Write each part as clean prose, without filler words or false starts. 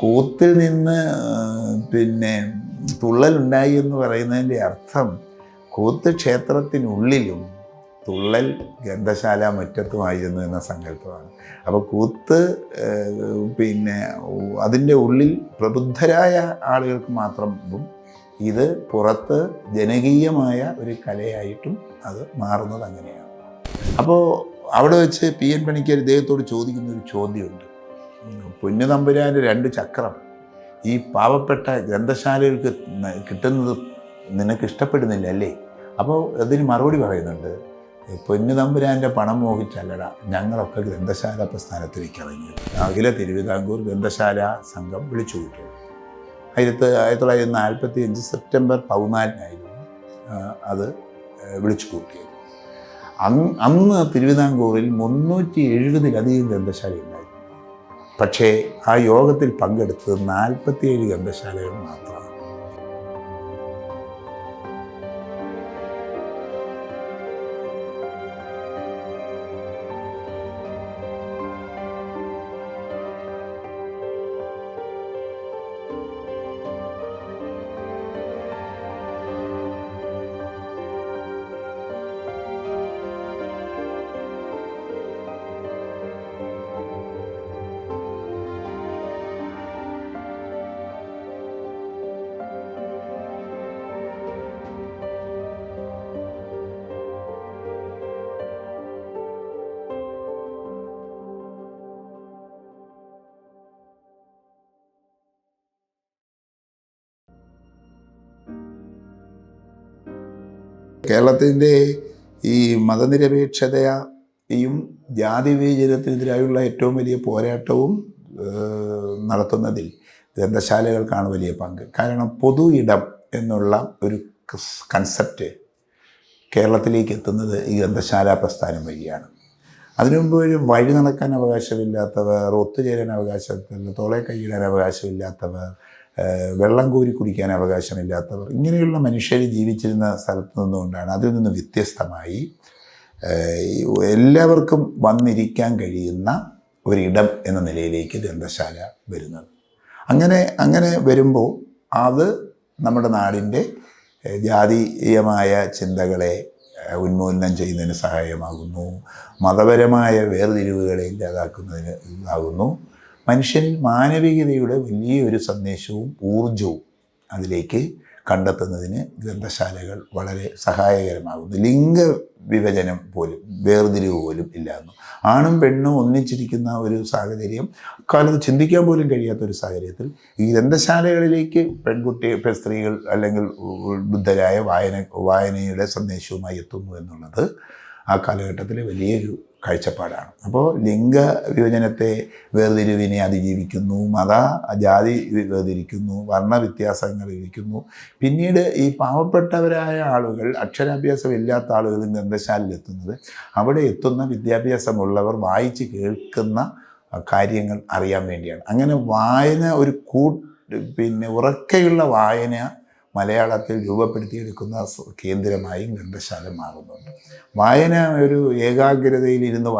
കൂത്തിൽ നിന്ന് തുള്ളലുണ്ടായി എന്ന് പറയുന്നതിൻ്റെ അർത്ഥം കൂത്ത് ക്ഷേത്രത്തിനുള്ളിലും തുള്ളൽ ഗ്രന്ഥശാല മുറ്റത്തുമായിരുന്നു എന്ന സങ്കല്പമാണ്. അപ്പോൾ കൂത്ത് അതിൻ്റെ ഉള്ളിൽ പ്രബുദ്ധരായ ആളുകൾക്ക് മാത്രം ഇത് പുറത്ത് ജനകീയമായ ഒരു കലയായിട്ടും അത് മാറുന്നത് അങ്ങനെയാണ്. അപ്പോൾ അവിടെ വെച്ച് പി എൻ പണിക്കർ ഇദ്ദേഹത്തോട് ചോദിക്കുന്നൊരു ചോദ്യമുണ്ട്. പൊന്നുതമ്പുരാൻ്റെ 2 ചക്രം ഈ പാവപ്പെട്ട ഗ്രന്ഥശാലകൾക്ക് കിട്ടുന്നത് നിനക്ക് ഇഷ്ടപ്പെടുന്നില്ല അല്ലേ? അപ്പോൾ അതിന് മറുപടി പറയുന്നുണ്ട്, പൊന്നുതമ്പുരാൻ്റെ പണം മോഹിച്ചല്ലടാ ഞങ്ങളൊക്കെ ഗ്രന്ഥശാല പ്രസ്ഥാനത്തിലേക്ക് ഇറങ്ങിയത്. അഖില തിരുവിതാംകൂർ ഗ്രന്ഥശാല സംഘം വിളിച്ചു കൂട്ടിയത് 1945 സെപ്റ്റംബർ 14 അത് വിളിച്ചു കൂട്ടിയത്. അന്ന് തിരുവിതാംകൂറിൽ 370-ലധികം ഗ്രന്ഥശാലയുണ്ടായിരുന്നു. പക്ഷേ ആ യോഗത്തിൽ പങ്കെടുത്തത് 47 ഗ്രന്ഥശാലകൾ മാത്രമാണ്. കേരളത്തിൻ്റെ ഈ മതനിരപേക്ഷതയും ജാതി വിവേചനത്തിനെതിരായുള്ള ഏറ്റവും വലിയ പോരാട്ടവും നടത്തുന്നതിൽ ഗ്രന്ഥശാലകൾക്കാണ് വലിയ പങ്ക്. കാരണം പൊതു ഇടം എന്നുള്ള ഒരു കൺസെപ്റ്റ് കേരളത്തിലേക്ക് എത്തുന്നത് ഈ ഗ്രന്ഥശാല പ്രസ്ഥാനം വഴിയാണ്. അതിനുമുമ്പ് വഴി നടക്കാൻ അവകാശമില്ലാത്തവർ, ഒത്തുചേരാൻ അവകാശമില്ല, തോളെ കൈയിടാൻ അവകാശമില്ലാത്തവർ, വെള്ളം കോരി കുടിക്കാൻ അവകാശമില്ലാത്തവർ, ഇങ്ങനെയുള്ള മനുഷ്യർ ജീവിച്ചിരുന്ന സ്ഥലത്ത് നിന്നുകൊണ്ടാണ് അതിൽ നിന്ന് വ്യത്യസ്തമായി എല്ലാവർക്കും വന്നിരിക്കാൻ കഴിയുന്ന ഒരിടം എന്ന നിലയിലേക്ക് ഗ്രന്ഥശാല വരുന്നത്. അങ്ങനെ വരുമ്പോൾ അത് നമ്മുടെ നാടിൻ്റെ ജാതീയമായ ചിന്തകളെ ഉന്മൂലനം ചെയ്യുന്നതിന് സഹായമാകുന്നു, മതപരമായ വേർതിരിവുകളെ ഇല്ലാതാക്കുന്നതിന് ഇതാകുന്നു, മനുഷ്യനിൽ മാനവികതയുടെ വലിയൊരു സന്ദേശവും ഊർജവും അതിലേക്ക് കണ്ടെത്തുന്നതിന് ഗ്രന്ഥശാലകൾ വളരെ സഹായകരമാകുന്നു. ലിംഗവിഭജനം പോലും, വേർതിരിവ് പോലും ഇല്ലായിരുന്നു. ആണും പെണ്ണും ഒന്നിച്ചിരിക്കുന്ന ഒരു സാഹചര്യം അക്കാലത്ത് ചിന്തിക്കാൻ പോലും കഴിയാത്തൊരു സാഹചര്യത്തിൽ ഈ ഗ്രന്ഥശാലകളിലേക്ക് സ്ത്രീകൾ അല്ലെങ്കിൽ ബുദ്ധരായ വായനയുടെ സന്ദേശവുമായി എത്തുന്നു എന്നുള്ളത് ആ കാലഘട്ടത്തിലെ വലിയൊരു കാഴ്ചപ്പാടാണ്. അപ്പോൾ ലിംഗവിഭജനത്തെ, വേർതിരിവിനെ അതിജീവിക്കുന്നു, ജാതി വേർതിരിക്കുന്നു, വർണ്ണവ്യത്യാസങ്ങൾ ഇരിക്കുന്നു. പിന്നീട് ഈ പാവപ്പെട്ടവരായ ആളുകൾ, അക്ഷരാഭ്യാസമില്ലാത്ത ആളുകൾ ഗ്രന്ഥശാലയിലെത്തുന്നത് അവിടെ എത്തുന്ന വിദ്യാഭ്യാസമുള്ളവർ വായിച്ച് കേൾക്കുന്ന കാര്യങ്ങൾ അറിയാൻ വേണ്ടിയാണ്. അങ്ങനെ വായന ഒരു ഉറക്കെയുള്ള വായന മലയാളത്തിൽ രൂപപ്പെടുത്തിയെടുക്കുന്ന കേന്ദ്രമായി ഗ്രന്ഥശാല മാറുന്നുണ്ട്. വായന ഒരു ഏകാഗ്രതയിലിരുന്ന്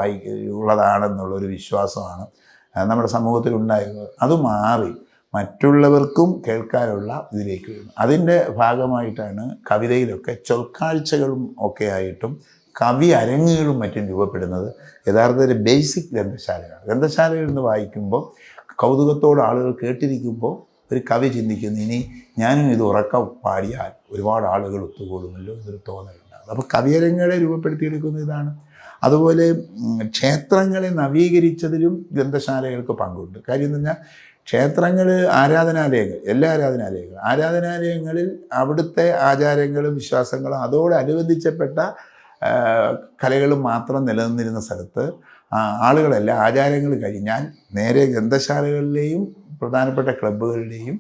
ഉള്ളതാണെന്നുള്ളൊരു വിശ്വാസമാണ് നമ്മുടെ സമൂഹത്തിലുണ്ടായിരുന്നത്. അത് മാറി മറ്റുള്ളവർക്കും കേൾക്കാനുള്ള ഇതിലേക്ക് വരുന്നു. അതിൻ്റെ ഭാഗമായിട്ടാണ് കവിതയിലൊക്കെ ചൊൽക്കാഴ്ചകളും ഒക്കെ ആയിട്ടും കവി അരങ്ങുകളും മറ്റും രൂപപ്പെടുന്നത്. യഥാർത്ഥത്തിൽ ബേസിക് ഗ്രന്ഥശാലകളാണ്. ഗ്രന്ഥശാലയിൽ നിന്ന് വായിക്കുമ്പോൾ കൗതുകത്തോടെ ആളുകൾ കേട്ടിരിക്കുമ്പോൾ ഒരു കവി ചിന്തിക്കുന്നു, ഇനി ഞാനും ഇത് ഉറക്കം പാടിയാൽ ഒരുപാട് ആളുകൾ ഒത്തുകൂടുമല്ലോ എന്നൊരു തോന്നലുണ്ടാകും. അപ്പോൾ കവിയരങ്ങളെ രൂപപ്പെടുത്തിയെടുക്കുന്ന ഇതാണ്. അതുപോലെ ക്ഷേത്രങ്ങളെ നവീകരിച്ചതിലും ഗ്രന്ഥശാലകൾക്ക് പങ്കുണ്ട്. കാര്യം എന്ന് പറഞ്ഞാൽ ക്ഷേത്രങ്ങൾ, ആരാധനാലയങ്ങൾ, എല്ലാ ആരാധനാലയങ്ങളിൽ അവിടുത്തെ ആചാരങ്ങളും വിശ്വാസങ്ങളും അതോടനുബന്ധിച്ചപ്പെട്ട കലകളും മാത്രം നിലനിന്നിരുന്ന സ്ഥലത്ത് ആളുകളെല്ലാം ആചാരങ്ങൾ കഴിഞ്ഞാൽ നേരെ ഗ്രന്ഥശാലകളിലെയും പ്രധാനപ്പെട്ട ക്ലബ്ബുകളുടെയും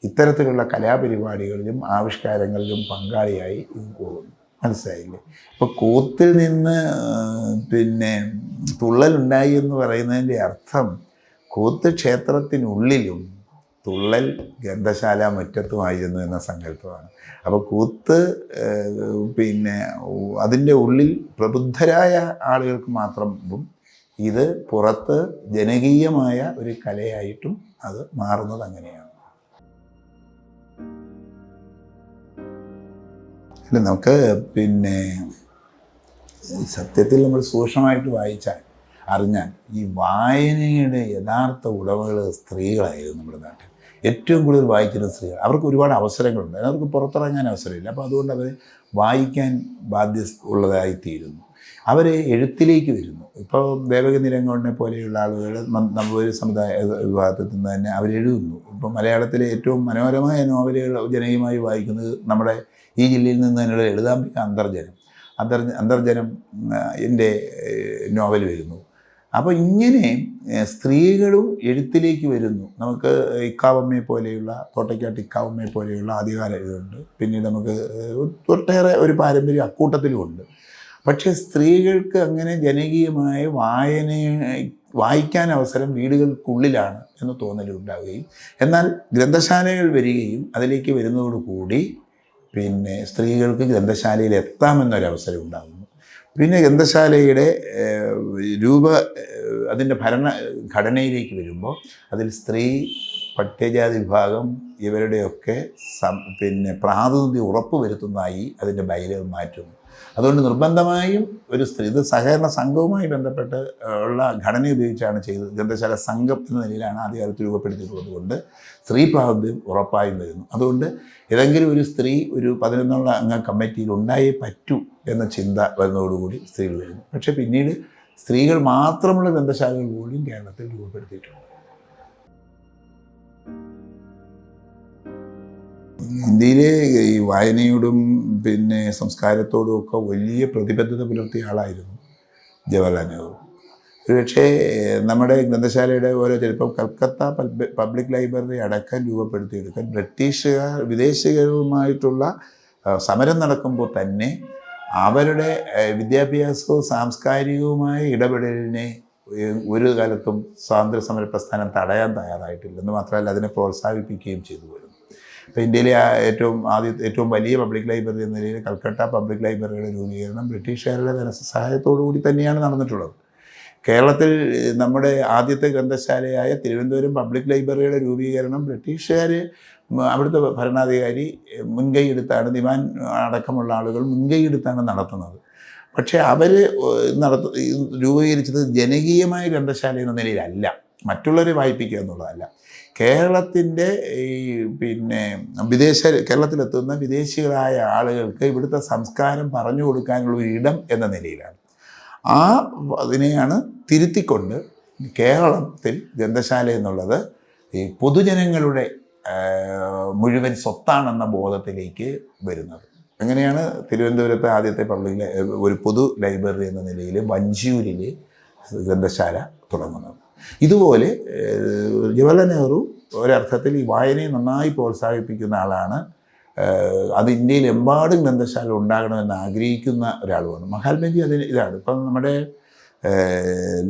ഇത്തരത്തിലുള്ള കലാപരിപാടികളിലും ആവിഷ്കാരങ്ങളിലും പങ്കാളിയായി പോകുന്നു. മനസ്സിലായില്ലേ? ഇപ്പോൾ കൂത്തിൽ നിന്ന് തുള്ളലുണ്ടായി എന്ന് പറയുന്നതിൻ്റെ അർത്ഥം കൂത്ത് ക്ഷേത്രത്തിനുള്ളിലും തുള്ളൽ ഗ്രന്ഥശാല മുറ്റത്തുമായിരുന്നു എന്ന സങ്കല്പമാണ്. അപ്പോൾ കൂത്ത് അതിൻ്റെ ഉള്ളിൽ പ്രബുദ്ധരായ ആളുകൾക്ക് മാത്രം ഇത് പുറത്ത് ജനകീയമായ ഒരു കലയായിട്ടും അത് മാറുന്നത് അങ്ങനെയാണ്. അല്ല, നമുക്ക് സത്യത്തിൽ നമ്മൾ സൂക്ഷ്മമായിട്ട് വായിച്ചാൽ അറിഞ്ഞാൽ ഈ വായനയുടെ യഥാർത്ഥ ഉടമകൾ സ്ത്രീകളായിരുന്നു നമ്മുടെ നാട്ടിൽ. ഏറ്റവും കൂടുതൽ വായിക്കുന്ന സ്ത്രീകൾ. അവർക്ക് ഒരുപാട് അവസരങ്ങളുണ്ട്, അവർക്ക് പുറത്തിറങ്ങാൻ അവസരമില്ല. അപ്പോൾ അതുകൊണ്ട് അവർ വായിക്കാൻ ഉള്ളതായിത്തീരുന്നു. അവർ എഴുത്തിലേക്ക് വരുന്നു. ഇപ്പോൾ ദേവകി നിരങ്കോടിനെ പോലെയുള്ള ആളുകൾ ഒരു സമുദായ വിഭാഗത്തിൽ നിന്ന് തന്നെ അവരെഴുതുന്നു. ഇപ്പോൾ മലയാളത്തിലെ ഏറ്റവും മനോഹരമായ നോവലുകൾ ജനകീയമായി വായിക്കുന്നത് നമ്മുടെ ഈ ജില്ലയിൽ നിന്ന് തന്നെയുള്ള ലളിതാംബിക അന്തർജനം എൻ്റെ നോവൽ വരുന്നു. അപ്പോൾ ഇങ്ങനെ സ്ത്രീകളും എഴുത്തിലേക്ക് വരുന്നു. നമുക്ക് ഇക്കാവമ്മയെ പോലെയുള്ള തോട്ടയ്ക്കാട്ട് ഇക്കാവമ്മയെ പോലെയുള്ള ആദ്യകാല എഴുതുണ്ട്. പിന്നീട് നമുക്ക് ഒട്ടേറെ ഒരു പാരമ്പര്യം അക്കൂട്ടത്തിലുമുണ്ട്. പക്ഷേ സ്ത്രീകൾക്ക് അങ്ങനെ ജനകീയമായ വായിക്കാൻ അവസരം വീടുകൾക്കുള്ളിലാണ് എന്ന് തോന്നലുണ്ടാവുകയും, എന്നാൽ ഗ്രന്ഥശാലകൾ വരികയും അതിലേക്ക് വരുന്നതോടുകൂടി സ്ത്രീകൾക്ക് ഗ്രന്ഥശാലയിൽ എത്താമെന്നൊരവസരം ഉണ്ടാകുന്നു. പിന്നെ ഗ്രന്ഥശാലയുടെ അതിൻ്റെ ഭരണഘടനയിലേക്ക് വരുമ്പോൾ അതിൽ സ്ത്രീ, പട്ടികജാതി വിഭാഗം ഇവരുടെയൊക്കെ പ്രാതിനിധ്യം ഉറപ്പുവരുത്തുന്നതായി അതിൻ്റെ ബൈലുകൾ മാറ്റുന്നു. അതുകൊണ്ട് നിർബന്ധമായും ഒരു സ്ത്രീ, ഇത് സഹകരണ സംഘവുമായി ബന്ധപ്പെട്ട് ഉള്ള ഘടന ഉപയോഗിച്ചാണ് ചെയ്തത്. ഗ്രന്ഥശാല സംഘം എന്ന നിലയിലാണ് ആദ്യകാലത്ത് രൂപപ്പെടുത്തിയിട്ടുള്ളത് കൊണ്ട് സ്ത്രീ പ്രാതിനിധ്യം ഉറപ്പായും വരുന്നു. അതുകൊണ്ട് ഏതെങ്കിലും ഒരു സ്ത്രീ ഒരു 11 അംഗ കമ്മിറ്റിയിൽ ഉണ്ടായേ പറ്റൂ എന്ന ചിന്ത വരുന്നതോടുകൂടി സ്ത്രീകൾ വരുന്നു. പക്ഷേ പിന്നീട് സ്ത്രീകൾ മാത്രമുള്ള ഗ്രന്ഥശാലകൾ പോലും കേരളത്തിൽ രൂപപ്പെടുത്തിയിട്ടുണ്ട്. ഇന്ത്യയിലെ ഈ വായനയോടും സംസ്കാരത്തോടും ഒക്കെ വലിയ പ്രതിബദ്ധത പുലർത്തിയ ആളായിരുന്നു ജവഹർലാൽ നെഹ്റു. ഒരുപക്ഷേ നമ്മുടെ ഗ്രന്ഥശാലയുടെ ഓരോ ചിലപ്പോൾ കൽക്കത്ത പബ്ലിക് ലൈബ്രറി അടക്കം രൂപപ്പെടുത്തിയെടുക്കാൻ വിദേശികളുമായിട്ടുള്ള സമരം നടക്കുമ്പോൾ തന്നെ അവരുടെ വിദ്യാഭ്യാസവും സാംസ്കാരികവുമായ ഇടപെടലിനെ ഒരു കാലത്തും സ്വാതന്ത്ര്യ സമര പ്രസ്ഥാനം തടയാൻ തയ്യാറായിട്ടില്ലെന്ന് മാത്രമല്ല അതിനെ പ്രോത്സാഹിപ്പിക്കുകയും ചെയ്തു വരുന്നു. ഇപ്പോൾ ഇന്ത്യയിലെ ഏറ്റവും വലിയ പബ്ലിക് ലൈബ്രറി എന്ന നിലയിൽ കൽക്കട്ട പബ്ലിക് ലൈബ്രറിയുടെ രൂപീകരണം ബ്രിട്ടീഷുകാരുടെ ധനസഹായത്തോടു കൂടി തന്നെയാണ് നടന്നിട്ടുള്ളത്. കേരളത്തിൽ നമ്മുടെ ആദ്യത്തെ ഗ്രന്ഥശാലയായ തിരുവനന്തപുരം പബ്ലിക് ലൈബ്രറിയുടെ രൂപീകരണം ബ്രിട്ടീഷുകാർ, അവിടുത്തെ ഭരണാധികാരി മുൻകൈയെടുത്താണ്, ദിവാൻ അടക്കമുള്ള ആളുകൾ മുൻകൈയെടുത്താണ് നടത്തുന്നത്. പക്ഷേ അവർ രൂപീകരിച്ചത് ജനകീയമായ ഗ്രന്ഥശാല എന്ന നിലയിലല്ല, മറ്റുള്ളവരെ വായിപ്പിക്കുക എന്നുള്ളതല്ല. കേരളത്തിൻ്റെ കേരളത്തിലെത്തുന്ന വിദേശികളായ ആളുകൾക്ക് ഇവിടുത്തെ സംസ്കാരം പറഞ്ഞു കൊടുക്കാനുള്ള ഒരു ഇടം എന്ന നിലയിലാണ്. അതിനെയാണ് തിരുത്തിക്കൊണ്ട് കേരളത്തിൽ ഗ്രന്ഥശാല എന്നുള്ളത് ഈ പൊതുജനങ്ങളുടെ മുഴുവൻ സ്വത്താണെന്ന ബോധത്തിലേക്ക് വരുന്നത്. അങ്ങനെയാണ് തിരുവനന്തപുരത്തെ ആദ്യത്തെ ഒരു പൊതു ലൈബ്രറി എന്ന നിലയിൽ വഞ്ചിയൂരിൽ ഗ്രന്ഥശാല തുടങ്ങുന്നത്. ഇതുപോലെ ജവഹർലാൽ നെഹ്റു ഒരർത്ഥത്തിൽ ഈ വായനയെ നന്നായി പ്രോത്സാഹിപ്പിക്കുന്ന ആളാണ്. അത് ഇന്ത്യയിൽ എമ്പാടും ഗ്രന്ഥശാല ഉണ്ടാകണമെന്ന് ആഗ്രഹിക്കുന്ന ഒരാളുമാണ്. മഹാത്മജി ഇതാണ്. ഇപ്പം നമ്മുടെ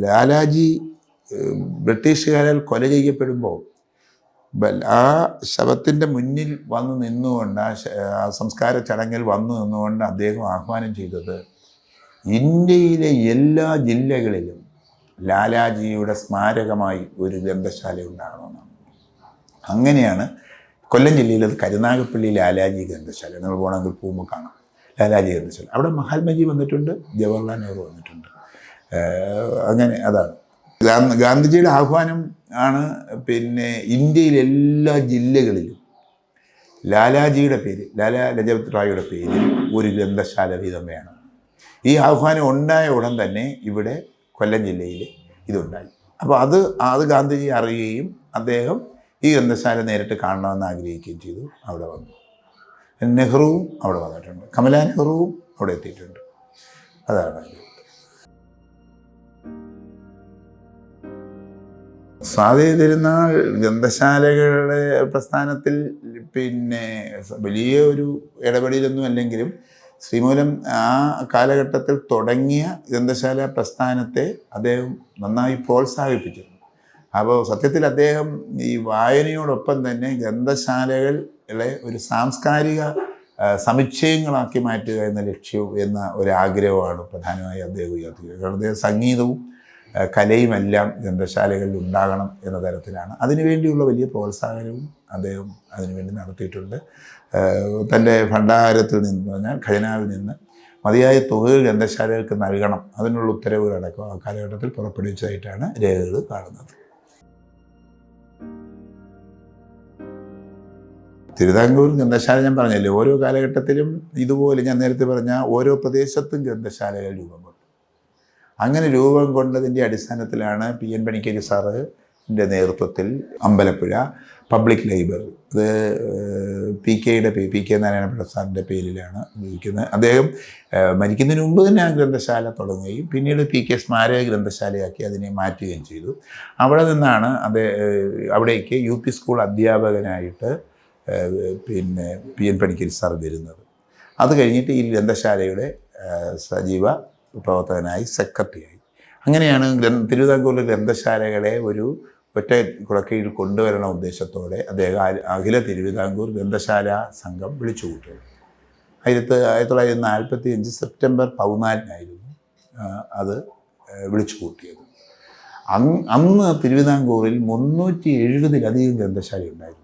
ലാലാജി ബ്രിട്ടീഷുകാരാൽ കൊല ചെയ്യപ്പെടുമ്പോൾ ആ ശവത്തിൻ്റെ മുന്നിൽ വന്നു നിന്നുകൊണ്ട് ആ സംസ്കാര ചടങ്ങിൽ വന്നു നിന്നുകൊണ്ട് അദ്ദേഹം ആഹ്വാനം ചെയ്തത് ഇന്ത്യയിലെ എല്ലാ ജില്ലകളിലും ലാലാജിയുടെ സ്മാരകമായി ഒരു ഗ്രന്ഥശാല ഉണ്ടാകണമെന്നാണ്. അങ്ങനെയാണ് കൊല്ലം ജില്ലയിൽ അത് കരുനാഗപ്പള്ളി ലാലാജി ഗ്രന്ഥശാല. നിങ്ങൾ പോകണമെങ്കിൽ പോകുമ്പോൾ കാണാം ലാലാജി ഗ്രന്ഥശാല. അവിടെ മഹാത്മജി വന്നിട്ടുണ്ട്, ജവഹർലാൽ നെഹ്റു വന്നിട്ടുണ്ട്. അങ്ങനെ അതാണ് ഗാന്ധിജിയുടെ ആഹ്വാനം ആണ്. ഇന്ത്യയിലെ എല്ലാ ജില്ലകളിലും ലാലാജിയുടെ പേര്, ലാലാ ലജപത് റായിയുടെ പേരിൽ ഒരു ഗ്രന്ഥശാല വീതം വേണം. ഈ ആഹ്വാനം ഉണ്ടായ ഉടൻ തന്നെ ഇവിടെ കൊല്ലം ജില്ലയിൽ ഇതുണ്ടായി. അപ്പോൾ അത് ഗാന്ധിജി അറിയുകയും അദ്ദേഹം ഈ ഗ്രന്ഥശാല നേരിട്ട് കാണണമെന്ന് ആഗ്രഹിക്കുകയും ചെയ്തു. അവിടെ വന്നു. നെഹ്റുവും അവിടെ വന്നിട്ടുണ്ട്, കമലാ നെഹ്റുവും അവിടെ എത്തിയിട്ടുണ്ട്. അതാണ് സ്വാതി തിരുനാൾ ഗ്രന്ഥശാലകളുടെ പ്രസ്ഥാനത്തിൽ വലിയ ഒരു ഇടപെടലൊന്നും അല്ലെങ്കിലും ശ്രീമൂലം ആ കാലഘട്ടത്തിൽ തുടങ്ങിയ ഗ്രന്ഥശാല പ്രസ്ഥാനത്തെ അദ്ദേഹം നന്നായി പ്രോത്സാഹിപ്പിച്ചിരുന്നു. അപ്പോൾ സത്യത്തിൽ അദ്ദേഹം ഈ വായനയോടൊപ്പം തന്നെ ഗ്രന്ഥശാലകളെ ഒരു സാംസ്കാരിക സമുച്ചയങ്ങളാക്കി മാറ്റുക എന്ന ലക്ഷ്യവും എന്ന ഒരാഗ്രഹമാണ് പ്രധാനമായി അദ്ദേഹം ഉയർത്തിയത്. കാരണം അദ്ദേഹം സംഗീതവും കലയുമെല്ലാം ഗ്രന്ഥശാലകളിൽ ഉണ്ടാകണം എന്ന തരത്തിലാണ്. അതിനുവേണ്ടിയുള്ള വലിയ പ്രോത്സാഹനവും അദ്ദേഹം അതിനുവേണ്ടി നടത്തിയിട്ടുണ്ട്. തൻ്റെ ഭണ്ഡാരത്തിൽ നിന്ന് പറഞ്ഞാൽ ഖജനാവിൽ നിന്ന് മതിയായ തുകകൾ ഗ്രന്ഥശാലകൾക്ക് നൽകണം, അതിനുള്ള ഉത്തരവുകളടക്കം ആ കാലഘട്ടത്തിൽ പുറപ്പെടുവിച്ചതായിട്ടാണ് രേഖകൾ കാണുന്നത്. തിരുവിതാംകൂർ ഗ്രന്ഥശാല ഞാൻ പറഞ്ഞില്ലേ, ഓരോ കാലഘട്ടത്തിലും ഇതുപോലെ ഞാൻ നേരത്തെ പറഞ്ഞ ഓരോ പ്രദേശത്തും ഗ്രന്ഥശാലകൾ രൂപം കൊണ്ടു. അങ്ങനെ രൂപം കൊണ്ടതിൻ്റെ അടിസ്ഥാനത്തിലാണ് PN പണിക്കരി സാറിൻ്റെ നേതൃത്വത്തിൽ അമ്പലപ്പുഴ പബ്ലിക് ലൈബ്രറി, അത് PK നാരായണപിള്ള സാറിൻ്റെ പേരിലാണ് ഉപയോഗിക്കുന്നത്. അദ്ദേഹം മരിക്കുന്നതിന് മുമ്പ് തന്നെ ആ ഗ്രന്ഥശാല തുടങ്ങുകയും പിന്നീട് PK സ്മാരക ഗ്രന്ഥശാലയാക്കി അതിനെ മാറ്റുകയും ചെയ്തു. അവിടെ നിന്നാണ് അവിടേക്ക് UP സ്കൂൾ അധ്യാപകനായിട്ട് PN പണിക്കരി സാർ വരുന്നത്. അത് കഴിഞ്ഞിട്ട് ഈ ഗ്രന്ഥശാലയുടെ സജീവ പ്രവർത്തകനായി സെക്രട്ടറിയായി. അങ്ങനെയാണ് തിരുവിതാംകൂറിലെ ഗ്രന്ഥശാലകളെ ഒരു ഒറ്റ കുടക്കീഴിൽ കൊണ്ടുവരണ ഉദ്ദേശത്തോടെ അദ്ദേഹം അഖില തിരുവിതാംകൂർ ഗ്രന്ഥശാല സംഘം വിളിച്ചു കൂട്ടിയത്. 1945 സെപ്റ്റംബർ 14-നായിരുന്നു അത് വിളിച്ചു കൂട്ടിയത്. അന്ന് തിരുവിതാംകൂറിൽ 370-ലധികം ഗ്രന്ഥശാല ഉണ്ടായിരുന്നു.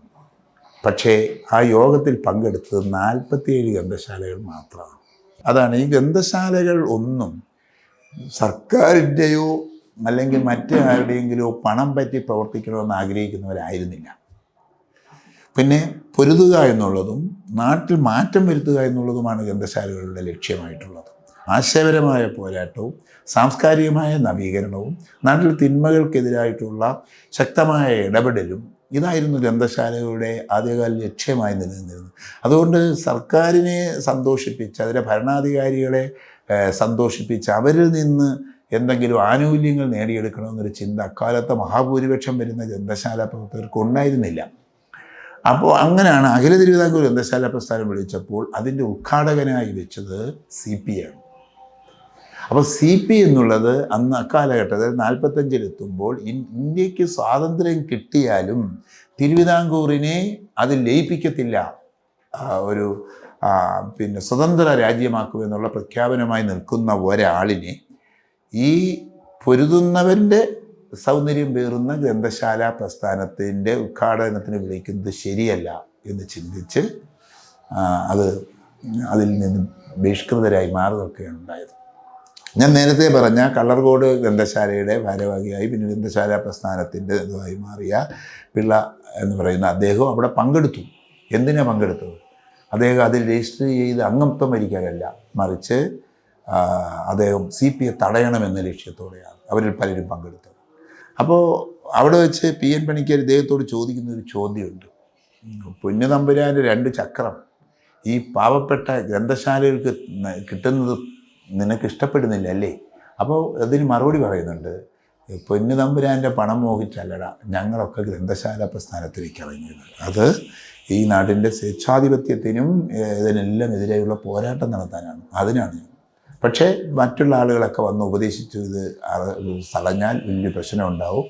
പക്ഷേ ആ യോഗത്തിൽ പങ്കെടുത്തത് 47 ഗ്രന്ഥശാലകൾ മാത്രമാണ്. അതാണ്, ഈ ഗ്രന്ഥശാലകൾ ഒന്നും സർക്കാരിൻ്റെയോ അല്ലെങ്കിൽ മറ്റു ആരുടെയെങ്കിലോ പണം പറ്റി പ്രവർത്തിക്കണമെന്ന് ആഗ്രഹിക്കുന്നവരായിരുന്നില്ല. പിന്നെ പൊരുതുക എന്നുള്ളതും നാട്ടിൽ മാറ്റം വരുത്തുക എന്നുള്ളതുമാണ് ഗ്രന്ഥശാലകളുടെ ലക്ഷ്യമായിട്ടുള്ളത്. ആശയപരമായ പോരാട്ടവും സാംസ്കാരികമായ നവീകരണവും നാട്ടിൽ തിന്മകൾക്കെതിരായിട്ടുള്ള ശക്തമായ ഇടപെടലും ഇതായിരുന്നു ഗ്രന്ഥശാലകളുടെ ആദ്യകാല ലക്ഷ്യമായി നിലനിന്നിരുന്നത്. അതുകൊണ്ട് സർക്കാരിനെ സന്തോഷിപ്പിച്ച്, അതിലെ ഭരണാധികാരികളെ സന്തോഷിപ്പിച്ച് അവരിൽ നിന്ന് എന്തെങ്കിലും ആനുകൂല്യങ്ങൾ നേടിയെടുക്കണമെന്നൊരു ചിന്ത അക്കാലത്തെ മഹാഭൂരിപക്ഷം വരുന്ന ഗ്രന്ഥശാല പ്രവർത്തകർക്ക് ഉണ്ടായിരുന്നില്ല. അപ്പോൾ അങ്ങനെയാണ് അഖില തിരുവിതാംകൂർ ഗ്രന്ഥശാല പ്രസ്ഥാനം വിളിച്ചപ്പോൾ അതിൻ്റെ ഉദ്ഘാടകനായി വെച്ചത് CP ആണ്. അപ്പോൾ CP എന്നുള്ളത് അന്ന് അക്കാലഘട്ടത്തിൽ 45-ലെത്തുമ്പോൾ ഇന്ത്യക്ക് സ്വാതന്ത്ര്യം കിട്ടിയാലും തിരുവിതാംകൂറിനെ അത് ലയിപ്പിക്കത്തില്ല, ഒരു സ്വതന്ത്ര രാജ്യമാക്കുമെന്നുള്ള പ്രഖ്യാപനമായി നിൽക്കുന്ന ഒരാളിനെ ഈ പൊരുതുന്നവൻ്റെ സൗന്ദര്യം പേറുന്ന ഗ്രന്ഥശാല പ്രസ്ഥാനത്തിൻ്റെ ഉദ്ഘാടനത്തിന് വിളിക്കുന്നത് ശരിയല്ല എന്ന് ചിന്തിച്ച് അതിൽ നിന്ന് ബഹിഷ്കൃതരായി മാറി നിൽക്കുകയാണ് ഉണ്ടായത്. ഞാൻ നേരത്തെ പറഞ്ഞ കള്ളർകോട് ഗ്രന്ഥശാലയുടെ ഭാരവാഹിയായി പിന്നെ ഗ്രന്ഥശാല പ്രസ്ഥാനത്തിൻ്റെ ഇതുമായി മാറിയ പിള്ള എന്ന് പറയുന്ന അദ്ദേഹം അവിടെ പങ്കെടുത്തു. എന്തിനാണ് പങ്കെടുത്തത്? അദ്ദേഹം അതിൽ രജിസ്റ്റർ ചെയ്ത് അംഗത്വം വരിക്കാനല്ല, മറിച്ച് അദ്ദേഹം CPയെ തടയണമെന്ന ലക്ഷ്യത്തോടെയാണ് അവരിൽ പലരും പങ്കെടുത്തത്. അപ്പോൾ അവിടെ വെച്ച് PN പണിക്കർ ഇദ്ദേഹത്തോട് ചോദിക്കുന്ന ഒരു ചോദ്യമുണ്ട്. പൊന്നുതമ്പുരാൻ്റെ 2 ചക്രം ഈ പാവപ്പെട്ട ഗ്രന്ഥശാലകൾക്ക് കിട്ടുന്നത് നിനക്ക് ഇഷ്ടപ്പെടുന്നില്ല അല്ലേ? അപ്പോൾ അതിന് മറുപടി പറയുന്നുണ്ട്, പൊന്നുതമ്പുരാൻ്റെ പണം മോഹിച്ചല്ലടാ ഞങ്ങളൊക്കെ ഗ്രന്ഥശാല പ്രസ്ഥാനത്തിലേക്ക് ഇറങ്ങിയത്. അത് ഈ നാടിൻ്റെ സ്വേച്ഛാധിപത്യത്തിനും ഇതിനെല്ലാം എതിരെയുള്ള പോരാട്ടം നടത്താനാണ്, അതിനാണ്. പക്ഷേ മറ്റുള്ള ആളുകളൊക്കെ വന്ന് ഉപദേശിച്ചു, ഇത് തടഞ്ഞാൽ വലിയ പ്രശ്നം ഉണ്ടാവും,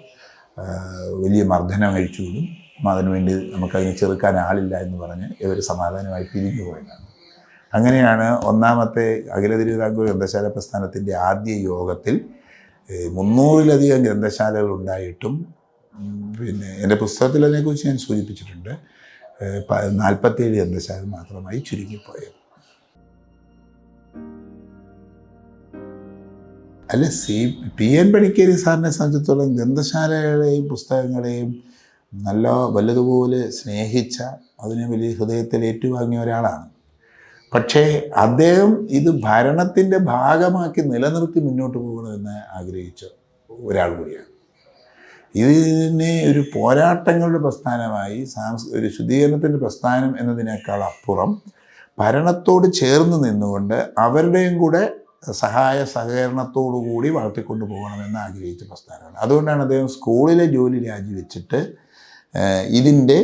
വലിയ മർദ്ദനം കഴിച്ചുവിടും, അതിനുവേണ്ടി നമുക്കതിനെ ചെറുക്കാൻ ആളില്ല എന്ന് പറഞ്ഞ് ഇവർ സമാധാനമായി പിരിഞ്ഞു പോയതാണ്. അങ്ങനെയാണ് ഒന്നാമത്തെ അഖില തിരുവിതാംകൂർ ഗ്രന്ഥശാല പ്രസ്ഥാനത്തിൻ്റെ ആദ്യ യോഗത്തിൽ 300-ലധികം ഗ്രന്ഥശാലകൾ ഉണ്ടായിട്ടും പിന്നെ എൻ്റെ പുസ്തകത്തിൽ അതിനെക്കുറിച്ച് ഞാൻ സൂചിപ്പിച്ചിട്ടുണ്ട്, 47 ഗ്രന്ഥശാല മാത്രമായി ചുരുങ്ങിപ്പോയത്. അല്ല, PN പണിക്കരി സാറിനെ സംബന്ധിച്ചിടത്തോളം ഗ്രന്ഥശാലകളെയും പുസ്തകങ്ങളെയും വല്ലതുപോലെ സ്നേഹിച്ച, അതിനെ വലിയ ഹൃദയത്തിൽ ഏറ്റുവാങ്ങിയ ഒരാളാണ്. പക്ഷേ അദ്ദേഹം ഇത് ഭരണത്തിൻ്റെ ഭാഗമാക്കി നിലനിർത്തി മുന്നോട്ട് പോകണമെന്ന് ആഗ്രഹിച്ച ഒരാൾ കൂടിയാണ്. ഇതിനെ ഒരു പോരാട്ടങ്ങളുടെ പ്രസ്ഥാനമായി, ഒരു ശുദ്ധീകരണത്തിൻ്റെ പ്രസ്ഥാനം എന്നതിനേക്കാൾ അപ്പുറം ഭരണത്തോട് ചേർന്ന് നിന്നുകൊണ്ട് അവരുടെയും കൂടെ സഹകരണത്തോടു കൂടി വളർത്തിക്കൊണ്ടു പോകണമെന്ന് ആഗ്രഹിച്ച പ്രസ്ഥാനമാണ്. അതുകൊണ്ടാണ് അദ്ദേഹം സ്കൂളിലെ ജോലി രാജിവെച്ചിട്ട് ഇതിൻ്റെ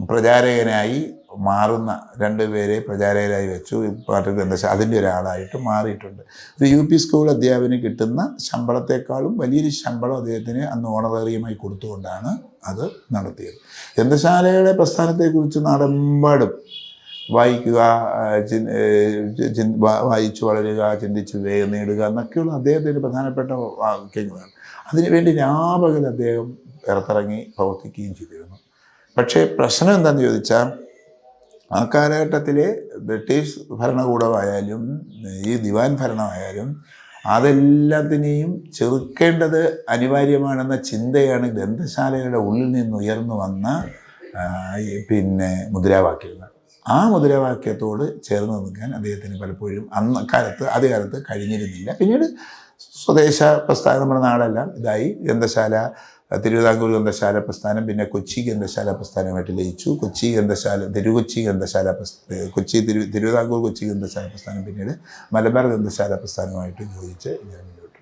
പ്രചാരകനായി മാറുന്ന 2 പേരെ പ്രചാരകരായി വെച്ചു. പാട്ട് ഗ്രന്ഥശാല അതിൻ്റെ ഒരാളായിട്ട് മാറിയിട്ടുണ്ട്. ഒരു UP സ്കൂൾ അധ്യാപകന് കിട്ടുന്ന ശമ്പളത്തെക്കാളും വലിയൊരു ശമ്പളം അദ്ദേഹത്തിന് അന്ന് ഓണറേറിയമായി കൊടുത്തുകൊണ്ടാണ് അത് നടത്തിയത്. ഗ്രന്ഥശാലയുടെ പ്രസ്ഥാനത്തെക്കുറിച്ച് നാടെമ്പാടും വായിക്കുക, വായിച്ചു വളരുക, ചിന്തിച്ച് വിവേകം നേടുക എന്നൊക്കെയുള്ള അദ്ദേഹത്തിൻ്റെ പ്രധാനപ്പെട്ട വാക്യങ്ങളാണ്. അതിനുവേണ്ടി രാപകൽ അദ്ദേഹം പുറത്തിറങ്ങി പ്രവർത്തിക്കുകയും ചെയ്തിരുന്നു. പക്ഷേ പ്രശ്നം എന്താണെന്ന് ചോദിച്ചാൽ, ആ കാലഘട്ടത്തിലെ ബ്രിട്ടീഷ് ഭരണകൂടമായാലും ഈ ദിവാൻ ഭരണമായാലും അതെല്ലാത്തിനെയും ചെറുക്കേണ്ടത് അനിവാര്യമാണെന്ന ചിന്തയാണ് ഗ്രന്ഥശാലയുടെ ഉള്ളിൽ നിന്ന് ഉയർന്നു വന്ന മുദ്രാവാക്യങ്ങൾ. ആ മുദ്രാവാക്യത്തോട് ചേർന്ന് നിൽക്കാൻ അദ്ദേഹത്തിന് പലപ്പോഴും ആദ്യകാലത്ത് കഴിഞ്ഞിരുന്നില്ല. പിന്നീട് സ്വദേശ പ്രസ്ഥാനം, നമ്മുടെ നാടെല്ലാം ഇതായി. തിരുവിതാംകൂർ ഗ്രന്ഥശാല പ്രസ്ഥാനം പിന്നെ കൊച്ചി ഗ്രന്ഥശാല പ്രസ്ഥാനമായിട്ട് ലയിച്ചു. തിരുവിതാംകൂർ കൊച്ചി ഗ്രന്ഥശാല പ്രസ്ഥാനം പിന്നീട് മലബാർ ഗ്രന്ഥശാല പ്രസ്ഥാനമായിട്ട് യോജിച്ച് ഞാൻ മുന്നോട്ട്.